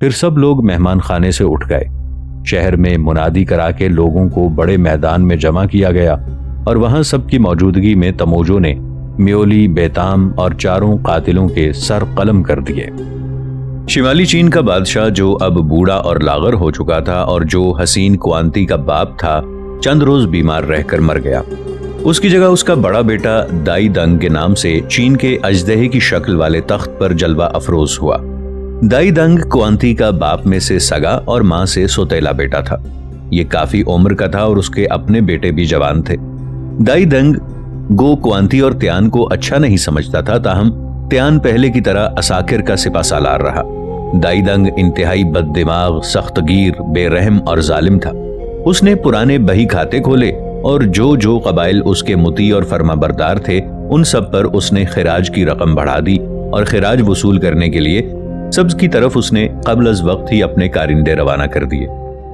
پھر سب لوگ مہمان خانے سے اٹھ گئے۔ شہر میں منادی کرا کے لوگوں کو بڑے میدان میں جمع کیا گیا اور وہاں سب کی موجودگی میں تموجو نے میولی، بیتام اور چاروں قاتلوں کے سر قلم کر دیے۔ شمالی چین کا بادشاہ، جو اب بوڑھا اور لاغر ہو چکا تھا اور جو حسین کوانتی کا باپ تھا، چند روز بیمار رہ کر مر گیا۔ اس کی جگہ اس کا بڑا بیٹا دائی دنگ کے نام سے چین کے اژدہے کی شکل والے تخت پر جلوہ افروز ہوا۔ دائی دنگ کوانتی کا باپ میں سے سگا اور ماں سے سوتیلا بیٹا تھا۔ یہ کافی عمر کا تھا اور اس کے اپنے بیٹے بھی جوان تھے۔ دائی دنگ گو کوانتی اور تیان کو اچھا نہیں سمجھتا تھا، تاہم تیان پہلے کی طرح عساکر کا سپہ سالار رہا۔ دائی دنگ انتہائی بد دماغ، سخت گیر، بے رحم اور ظالم تھا۔ اس نے پرانے بہی کھاتے کھولے اور جو قبائل اس کے مطیع اور فرما بردار تھے ان سب پر اس نے خراج کی رقم بڑھا دی اور خراج وصول کرنے کے لیے سب کی طرف اس نے قبل از وقت ہی اپنے کارندے روانہ کر دیے۔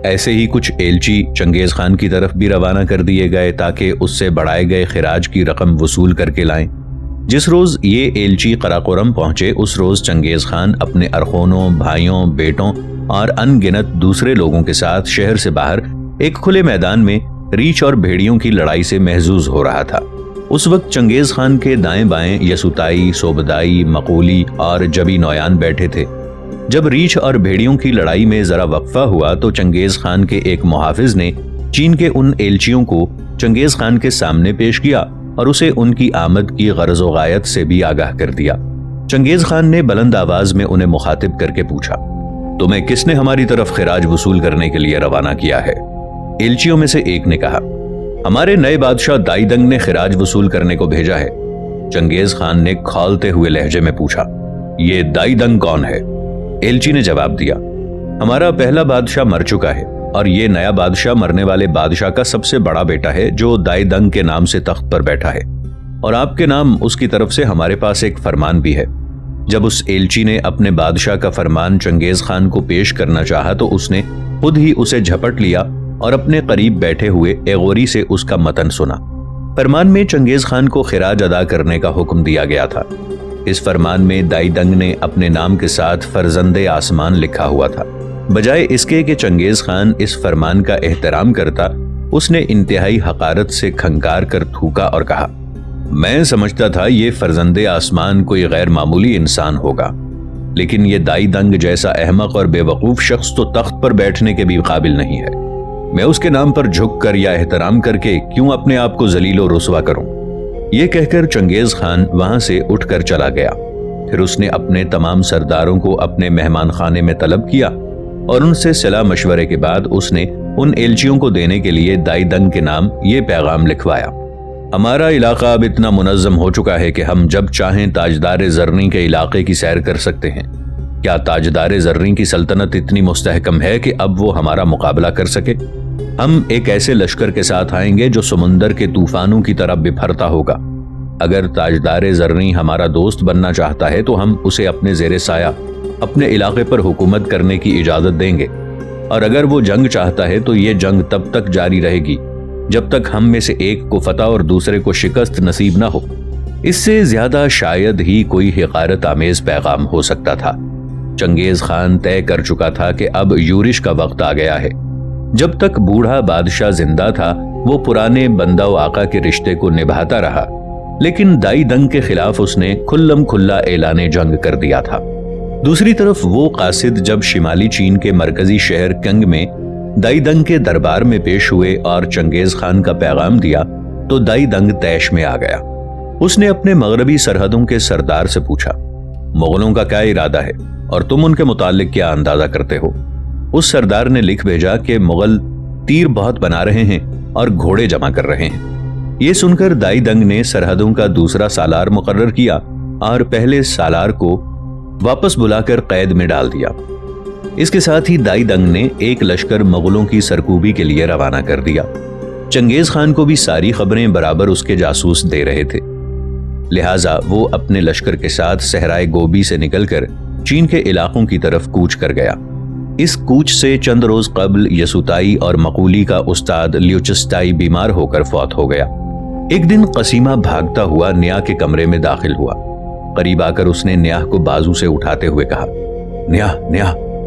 ایسے ہی کچھ ایلچی چنگیز خان کی طرف بھی روانہ کر دیے گئے تاکہ اس سے بڑھائے گئے خراج کی رقم وصول کر کے لائیں۔ جس روز یہ ایلچی قراقرم پہنچے اس روز چنگیز خان اپنے ارخونوں، بھائیوں، بیٹوں اور ان گنت دوسرے لوگوں کے ساتھ شہر سے باہر ایک کھلے میدان میں ریچھ اور بھیڑیوں کی لڑائی سے محظوظ ہو رہا تھا۔ اس وقت چنگیز خان کے دائیں بائیں یسوتائی، سوبدائی، مقولی اور جبی نویان بیٹھے تھے۔ جب ریچھ اور بھیڑیوں کی لڑائی میں ذرا وقفہ ہوا تو چنگیز خان کے ایک محافظ نے چین کے ان ایلچیوں کو چنگیز خان کے سامنے پیش کیا اور اسے ان کی آمد کی غرض و غایت سے بھی آگاہ کر دیا۔ چنگیز خان نے بلند آواز میں انہیں مخاطب کر کے پوچھا، تمہیں کس نے ہماری طرف خراج وصول کرنے کے لیے روانہ کیا ہے؟ ایلچیوں میں سے ایک نے کہا، ہمارے نئے بادشاہ دائی دنگ نے خراج وصول کرنے کو بھیجا ہے۔ چنگیز خان نے کھولتے ہوئے لہجے میں پوچھا، یہ دائی دنگ کون ہے؟ ایلچی نے جواب دیا، ہمارا پہلا بادشاہ مر چکا ہے اور یہ نیا بادشاہ مرنے والے بادشاہ کا سب سے بڑا بیٹا ہے جو دائی دنگ کے نام سے تخت پر بیٹھا ہے، اور آپ کے نام اس کی طرف سے ہمارے پاس ایک فرمان بھی ہے۔ جب اس ایلچی نے اپنے بادشاہ کا فرمان چنگیز خان کو پیش کرنا چاہا تو اس نے خود ہی اسے جھپٹ لیا اور اپنے قریب بیٹھے ہوئے ایغوری سے اس کا متن سنا۔ فرمان میں چنگیز خان کو خراج ادا کرنے کا حکم دیا گیا تھا۔ اس فرمان میں دائی دنگ نے اپنے نام کے ساتھ فرزند آسمان لکھا ہوا تھا۔ بجائے اس کے کہ چنگیز خان اس فرمان کا احترام کرتا، اس نے انتہائی حقارت سے کھنکار کر تھوکا اور کہا، میں سمجھتا تھا یہ فرزند آسمان کوئی غیر معمولی انسان ہوگا، لیکن یہ دائی دنگ جیسا احمق اور بے وقوف شخص تو تخت پر بیٹھنے کے بھی قابل نہیں ہے۔ میں اس کے نام پر جھک کر یا احترام کر کے کیوں اپنے آپ کو ذلیل و رسوا کروں؟ یہ کہہ کر چنگیز خان وہاں سے اٹھ کر چلا گیا۔ پھر اس نے اپنے تمام سرداروں کو اپنے مہمان خانے میں طلب کیا اور ان سے صلاح مشورے کے بعد اس نے ان ایلچیوں کو دینے کے لیے دائی دنگ کے نام یہ پیغام لکھوایا، ہمارا علاقہ اب اتنا منظم ہو چکا ہے کہ ہم جب چاہیں تاجدار زرنی کے علاقے کی سیر کر سکتے ہیں۔ کیا تاجدار زرنی کی سلطنت اتنی مستحکم ہے کہ اب وہ ہمارا مقابلہ کر سکے؟ ہم ایک ایسے لشکر کے ساتھ آئیں گے جو سمندر کے طوفانوں کی طرح بپھرتا ہوگا۔ اگر تاجدار زرنی ہمارا دوست بننا چاہتا ہے تو ہم اسے اپنے زیر سایہ اپنے علاقے پر حکومت کرنے کی اجازت دیں گے، اور اگر وہ جنگ چاہتا ہے تو یہ جنگ تب تک جاری رہے گی جب تک ہم میں سے ایک کو فتح اور دوسرے کو شکست نصیب نہ ہو۔ اس سے زیادہ شاید ہی کوئی حقارت آمیز پیغام ہو سکتا تھا۔ چنگیز خان طے کر چکا تھا کہ اب یورش کا وقت آ گیا ہے۔ جب تک بوڑھا بادشاہ زندہ تھا وہ پرانے بندہ و آقا کے رشتے کو نبھاتا رہا، لیکن دائی دنگ کے خلاف اس نے کھلم کھلا اعلان جنگ کر دیا تھا۔ دوسری طرف وہ قاصد جب شمالی چین کے مرکزی شہر کنگ میں دائی دنگ کے دربار میں پیش ہوئے اور چنگیز خان کا پیغام دیا تو دائی دنگ طیش میں آ گیا۔ اس نے اپنے مغربی سرحدوں کے سردار سے پوچھا، مغلوں کا کیا ارادہ ہے اور تم ان کے متعلق کیا اندازہ کرتے ہو؟ اس سردار نے لکھ بھیجا کہ مغل تیر بہت بنا رہے ہیں اور گھوڑے جمع کر رہے ہیں۔ یہ سن کر دائی دنگ نے سرحدوں کا دوسرا سالار مقرر کیا اور پہلے سالار کو واپس بلا کر قید میں ڈال دیا۔ اس کے ساتھ ہی دائی دنگ نے ایک لشکر مغلوں کی سرکوبی کے لیے روانہ کر دیا۔ چنگیز خان کو بھی ساری خبریں برابر اس کے جاسوس دے رہے تھے، لہٰذا وہ اپنے لشکر کے ساتھ صحرائے گوبی سے نکل کر چین کے علاقوں کی طرف کوچ کر گیا۔ اس کوچ سے چند روز قبل یسوتائی اور مقولی کا استاد لیوچسٹائی بیمار ہو کر فوت ہو گیا۔ ایک دن قسیمہ بھاگتا ہوا نیا کے کمرے میں داخل ہوا۔ قریب آ کر اس نے نیا کو بازو سے اٹھاتے ہوئے کہا، نیا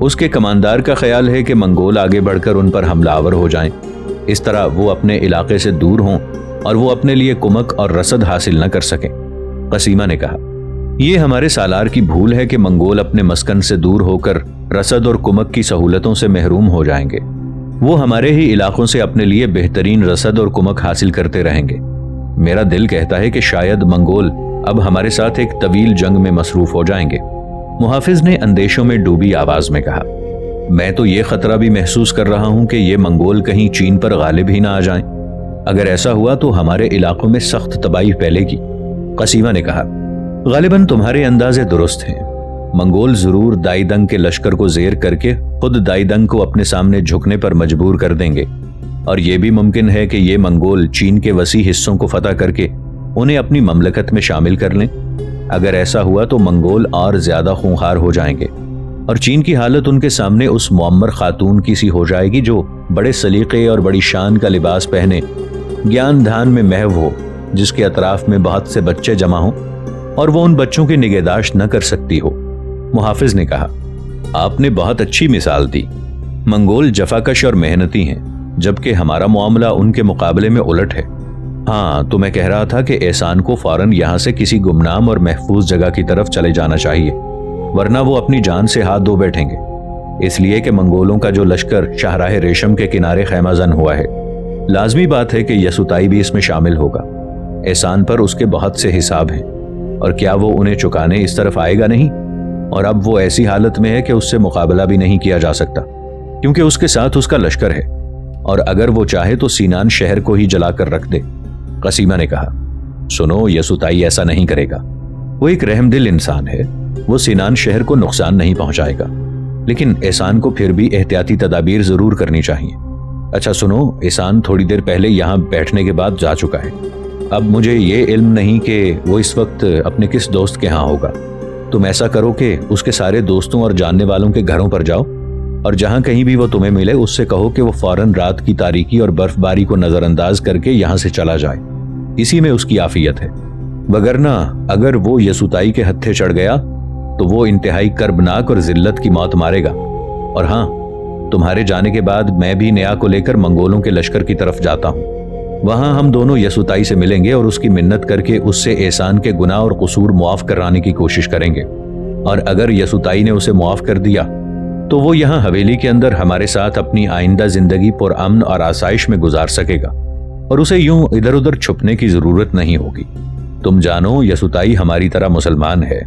اس کے کماندار کا خیال ہے کہ منگول آگے بڑھ کر ان پر حملہ آور ہو جائیں، اس طرح وہ اپنے علاقے سے دور ہوں اور وہ اپنے لیے کمک اور رسد حاصل نہ کر سکیں۔ قسیمہ نے کہا، یہ ہمارے سالار کی بھول ہے کہ منگول اپنے مسکن سے دور ہو کر رسد اور کمک کی سہولتوں سے محروم ہو جائیں گے۔ وہ ہمارے ہی علاقوں سے اپنے لیے بہترین رسد اور کمک حاصل کرتے رہیں گے۔ میرا دل کہتا ہے کہ شاید منگول اب ہمارے ساتھ ایک طویل جنگ میں مصروف ہو جائیں گے۔ محافظ نے اندیشوں میں ڈوبی آواز میں کہا، میں تو یہ خطرہ بھی محسوس کر رہا ہوں کہ یہ منگول کہیں چین پر غالب ہی نہ آ جائیں۔ اگر ایسا ہوا تو ہمارے علاقوں میں سخت تباہی پھیلے گی۔ قسیمہ نے کہا، غالباً تمہارے اندازے درست ہیں۔ منگول ضرور دائی دنگ کے لشکر کو زیر کر کے خود دائی دنگ کو اپنے سامنے جھکنے پر مجبور کر دیں گے، اور یہ بھی ممکن ہے کہ یہ منگول چین کے وسیع حصوں کو فتح کر کے انہیں اپنی مملکت میں شامل کر لیں۔ اگر ایسا ہوا تو منگول اور زیادہ خونخوار ہو جائیں گے، اور چین کی حالت ان کے سامنے اس معمر خاتون کی سی ہو جائے گی جو بڑے سلیقے اور بڑی شان کا لباس پہنے گیان دھان میں محو ہو، جس کے اطراف میں بہت سے بچے جمع ہوں اور وہ ان بچوں کی نگہداشت نہ کر سکتی ہو۔ محافظ نے کہا، آپ نے بہت اچھی مثال دی۔ منگول جفاکش اور محنتی ہیں، جبکہ ہمارا معاملہ ان کے مقابلے میں الٹ ہے۔ ہاں، تو میں کہہ رہا تھا کہ احسان کو فوراً یہاں سے کسی گمنام اور محفوظ جگہ کی طرف چلے جانا چاہیے، ورنہ وہ اپنی جان سے ہاتھ دھو بیٹھیں گے، اس لیے کہ منگولوں کا جو لشکر شاہراہ ریشم کے کنارے خیمہ زن ہوا ہے، لازمی بات ہے کہ یسوتائی بھی اس میں شامل ہوگا۔ احسان پر اس کے بہت سے حساب ہیں، اور کیا وہ انہیں چکانے اس طرف آئے گا نہیں؟ اور اب وہ ایسی حالت میں ہے کہ اس سے مقابلہ بھی نہیں کیا جا سکتا، کیونکہ اس کے ساتھ اس کا لشکر ہے، اور اگر وہ چاہے تو سینان شہر کو ہی جلا کر رکھ دے۔ قسیمہ نے کہا، سنو، یسوتائی ایسا نہیں کرے گا۔ وہ ایک رحم دل انسان ہے، وہ سینان شہر کو نقصان نہیں پہنچائے گا، لیکن احسان کو پھر بھی احتیاطی تدابیر ضرور کرنی چاہیے۔ اچھا سنو، احسان تھوڑی دیر پہلے یہاں بیٹھنے کے بعد جا چکا ہے۔ اب مجھے یہ علم نہیں کہ وہ اس وقت اپنے کس دوست کے ہاں ہوگا۔ تم ایسا کرو کہ اس کے سارے دوستوں اور جاننے والوں کے گھروں پر جاؤ، اور جہاں کہیں بھی وہ تمہیں ملے اس سے کہو کہ وہ فوراً رات کی تاریکی اور برف باری کو نظر انداز کر کے یہاں سے چلا جائے، اسی میں اس کی عافیت ہے۔ وگرنہ اگر وہ یسوتائی کے ہتھے چڑھ گیا تو وہ انتہائی کربناک اور ذلت کی موت مارے گا۔ اور ہاں، تمہارے جانے کے بعد میں بھی نیا کو لے کر منگولوں کے لشکر کی طرف جاتا ہوں۔ وہاں ہم دونوں یسوتائی سے ملیں گے اور اس کی منت کر کے اس سے احسان کے گناہ اور قصور معاف کرانے کی کوشش کریں گے، اور اگر یسوتائی نے اسے معاف کر دیا تو وہ یہاں حویلی کے اندر ہمارے ساتھ اپنی آئندہ زندگی پر امن اور آسائش میں گزار سکے گا، اور اسے یوں ادھر ادھر چھپنے کی ضرورت نہیں ہوگی۔ تم جانو، یسوتائی ہماری طرح مسلمان ہے،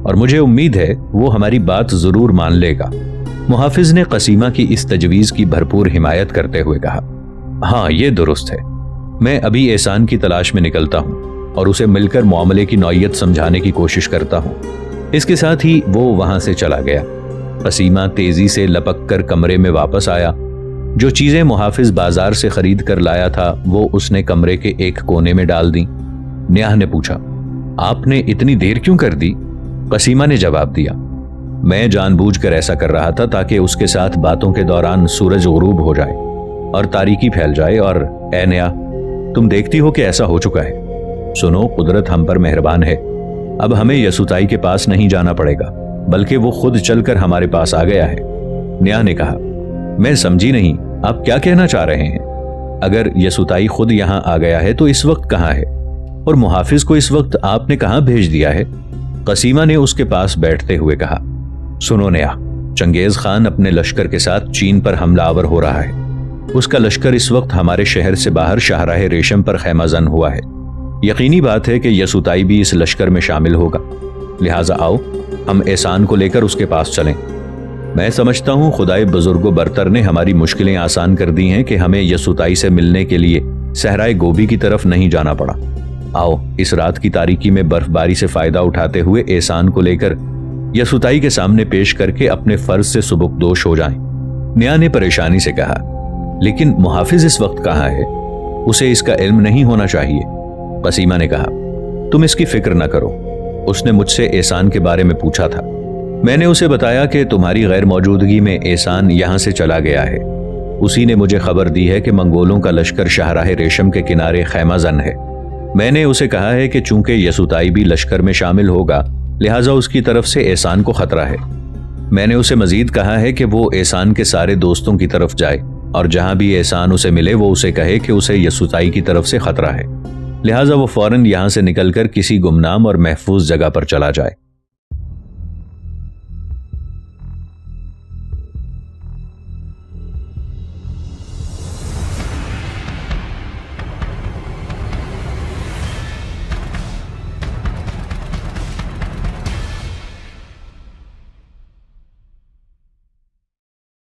اور مجھے امید ہے وہ ہماری بات ضرور مان لے گا۔ محافظ نے قسیمہ کی اس تجویز کی بھرپور حمایت کرتے ہوئے کہا، ہاں یہ درست ہے، میں ابھی احسان کی تلاش میں نکلتا ہوں اور اسے مل کر معاملے کی نوعیت سمجھانے کی کوشش کرتا ہوں۔ اس کے ساتھ ہی وہ وہاں سے چلا گیا۔ قسیمہ تیزی سے لپک کر کمرے میں واپس آیا۔ جو چیزیں محافظ بازار سے خرید کر لایا تھا وہ اس نے کمرے کے ایک کونے میں ڈال دیں۔ نیاہ نے پوچھا، آپ نے اتنی دیر کیوں کر دی؟ قسیمہ نے جواب دیا، میں جان بوجھ کر ایسا کر رہا تھا تاکہ اس کے ساتھ باتوں کے دوران سورج غروب ہو جائے اور تاریکی پھیل جائے، اور اے نیاہ، تم دیکھتی ہو کہ ایسا ہو چکا ہے۔ سنو، قدرت ہم پر مہربان ہے، اب ہمیں یسوتائی کے پاس نہیں جانا پڑے گا، بلکہ وہ خود چل کر ہمارے پاس آ گیا ہے۔ نیاہ نے کہا، میں سمجھی نہیں، آپ کیا کہنا چاہ رہے ہیں؟ اگر یسوتائی خود یہاں آ گیا ہے تو اس وقت کہاں ہے؟ اور محافظ کو اس وقت آپ نے کہاں بھیج دیا ہے؟ قسیمہ نے اس کے پاس بیٹھتے ہوئے کہا، سنو نیاہ، چنگیز خان اپنے لشکر کے ساتھ چین پر حملہ آور ہو رہا ہے۔ اس کا لشکر اس وقت ہمارے شہر سے باہر شاہراہ ریشم پر خیمہ زن ہوا ہے۔ یقینی بات ہے کہ یسوتائی بھی اس لشکر میں شامل ہوگا، لہٰذا آؤ ہم احسان کو لے کر اس کے پاس چلیں۔ میں سمجھتا ہوں خدائے بزرگ و برتر نے ہماری مشکلیں آسان کر دی ہیں کہ ہمیں یسوتائی سے ملنے کے لیے صحرائے گوبی کی طرف نہیں جانا پڑا۔ آؤ اس رات کی تاریکی میں برف باری سے فائدہ اٹھاتے ہوئے احسان کو لے کر یسوتائی کے سامنے پیش کر کے اپنے فرض سے سبکدوش ہو جائیں۔ نیاہ نے پریشانی سے کہا، لیکن محافظ اس وقت کہاں ہے؟ اسے اس کا علم نہیں ہونا چاہیے۔ قسیمہ نے کہا، تم اس کی فکر نہ کرو، اس نے مجھ سے احسان کے بارے میں پوچھا تھا، میں نے اسے بتایا کہ تمہاری غیر موجودگی میں احسان یہاں سے چلا گیا ہے۔ اسی نے مجھے خبر دی ہے کہ منگولوں کا لشکر شاہراہ ریشم کے کنارے خیمہ زن ہے۔ میں نے اسے کہا ہے کہ چونکہ یسوتائی بھی لشکر میں شامل ہوگا، لہٰذا اس کی طرف سے احسان کو خطرہ ہے۔ میں نے اسے مزید کہا ہے کہ وہ احسان کے سارے دوستوں کی طرف جائے اور جہاں بھی احسان اسے ملے وہ اسے کہے کہ اسے یسوعائی کی طرف سے خطرہ ہے، لہٰذا وہ فوراً یہاں سے نکل کر کسی گمنام اور محفوظ جگہ پر چلا جائے۔